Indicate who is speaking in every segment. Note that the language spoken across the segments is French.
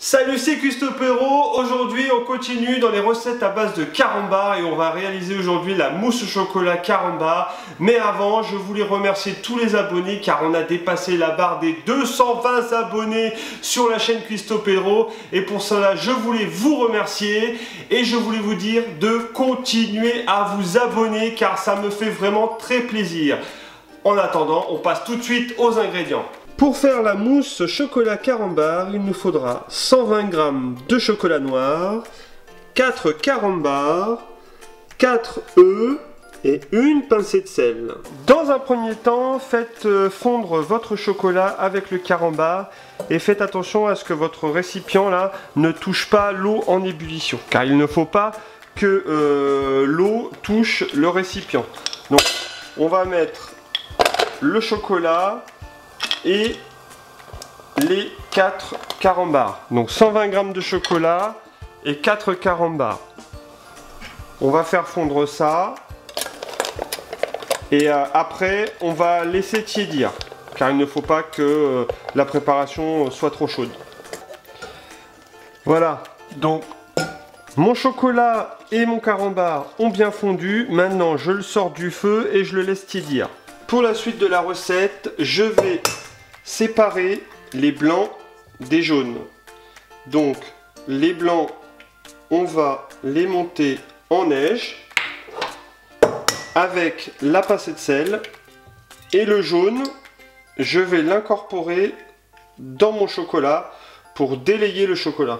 Speaker 1: Salut, c'est Cristopero. Aujourd'hui on continue dans les recettes à base de carambar et on va réaliser aujourd'hui la mousse au chocolat carambar. Mais avant, je voulais remercier tous les abonnés car on a dépassé la barre des 220 abonnés sur la chaîne Cristopero. Et pour cela, je voulais vous remercier et je voulais vous dire de continuer à vous abonner car ça me fait vraiment très plaisir. En attendant, on passe tout de suite aux ingrédients. Pour faire la mousse chocolat carambar, il nous faudra 120 g de chocolat noir, 4 carambars, 4 œufs et une pincée de sel. Dans un premier temps, faites fondre votre chocolat avec le carambar et faites attention à ce que votre récipient là ne touche pas l'eau en ébullition, car il ne faut pas que l'eau touche le récipient. Donc on va mettre le chocolat et les 4 carambars. Donc 120 g de chocolat et 4 carambars. On va faire fondre ça. Et après, on va laisser tiédir. Car il ne faut pas que la préparation soit trop chaude. Voilà. Donc, mon chocolat et mon carambar ont bien fondu. Maintenant, je le sors du feu et je le laisse tiédir. Pour la suite de la recette, je vais séparer les blancs des jaunes. Donc les blancs, on va les monter en neige avec la pincée de sel et le jaune, je vais l'incorporer dans mon chocolat pour délayer le chocolat.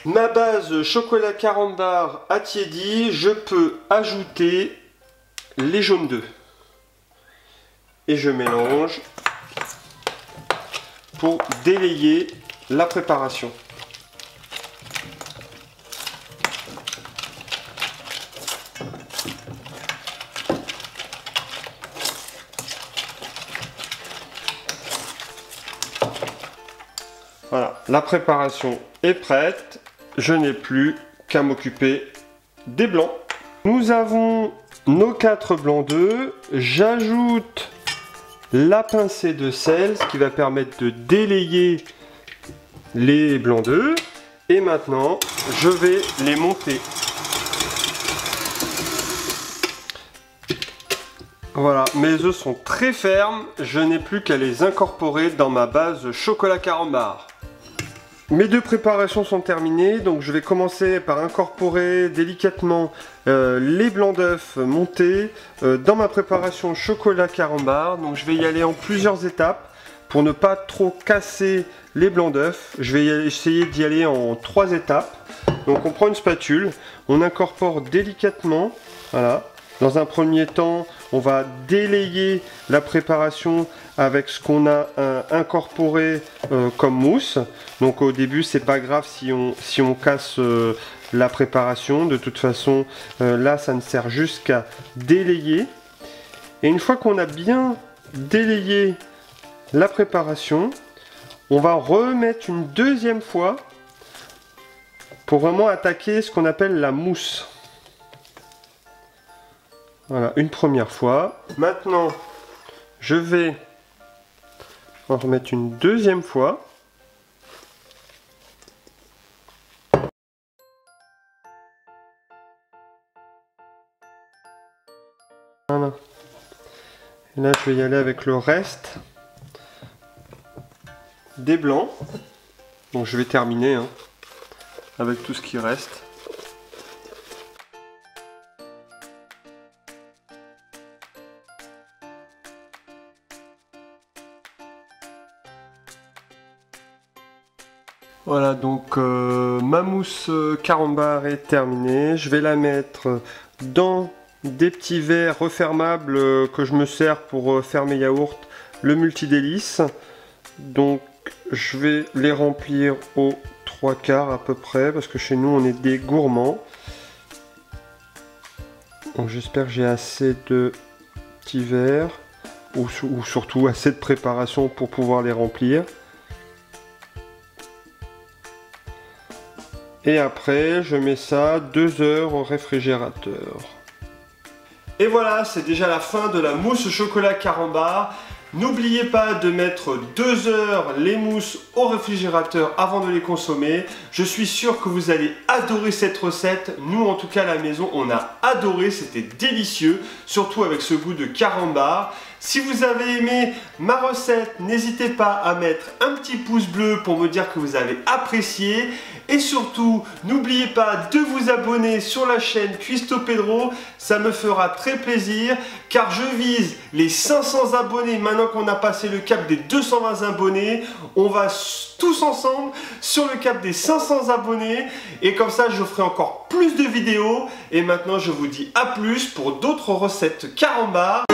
Speaker 1: Ma base chocolat carambar a tiédi, je peux ajouter les jaunes d'œufs. Et je mélange pour délayer la préparation. Voilà, la préparation est prête. Je n'ai plus qu'à m'occuper des blancs. Nous avons nos 4 blancs d'œufs. J'ajoute la pincée de sel, ce qui va permettre de délayer les blancs d'œufs. Et maintenant, je vais les monter. Voilà, mes œufs sont très fermes. Je n'ai plus qu'à les incorporer dans ma base chocolat carambar. Mes deux préparations sont terminées, donc je vais commencer par incorporer délicatement les blancs d'œufs montés dans ma préparation chocolat carambar. Donc je vais y aller en plusieurs étapes pour ne pas trop casser les blancs d'œufs. Je vais essayer d'y aller en 3 étapes. Donc on prend une spatule, on incorpore délicatement, voilà. Dans un premier temps, on va délayer la préparation avec ce qu'on a incorporé comme mousse. Donc au début, c'est pas grave si on casse la préparation. De toute façon, là, ça ne sert juste qu'à délayer. Et une fois qu'on a bien délayé la préparation, on va remettre une deuxième fois pour vraiment attaquer ce qu'on appelle la mousse. Voilà, une première fois. Maintenant, je vais en remettre une deuxième fois. Voilà. Et là, je vais y aller avec le reste des blancs. Donc, je vais terminer avec tout ce qui reste. Voilà, donc ma mousse carambar est terminée. Je vais la mettre dans des petits verres refermables que je me sers pour faire mes yaourts, le multidélice. Donc je vais les remplir aux 3/4 à peu près, parce que chez nous on est des gourmands. Donc j'espère que j'ai assez de petits verres, ou surtout assez de préparation pour pouvoir les remplir. Et après, je mets ça 2 heures au réfrigérateur. Et voilà, c'est déjà la fin de la mousse au chocolat carambar. N'oubliez pas de mettre 2 heures les mousses au réfrigérateur avant de les consommer. Je suis sûr que vous allez adorer cette recette. Nous, en tout cas, à la maison, on a adoré. C'était délicieux, surtout avec ce goût de carambar. Si vous avez aimé ma recette, n'hésitez pas à mettre un petit pouce bleu pour me dire que vous avez apprécié. Et surtout, n'oubliez pas de vous abonner sur la chaîne Cuisto Pedro. Ça me fera très plaisir car je vise les 500 abonnés. Maintenant qu'on a passé le cap des 220 abonnés, on va tous ensemble sur le cap des 500 abonnés. Et comme ça, je ferai encore plus de vidéos. Et maintenant, je vous dis à plus pour d'autres recettes carambar.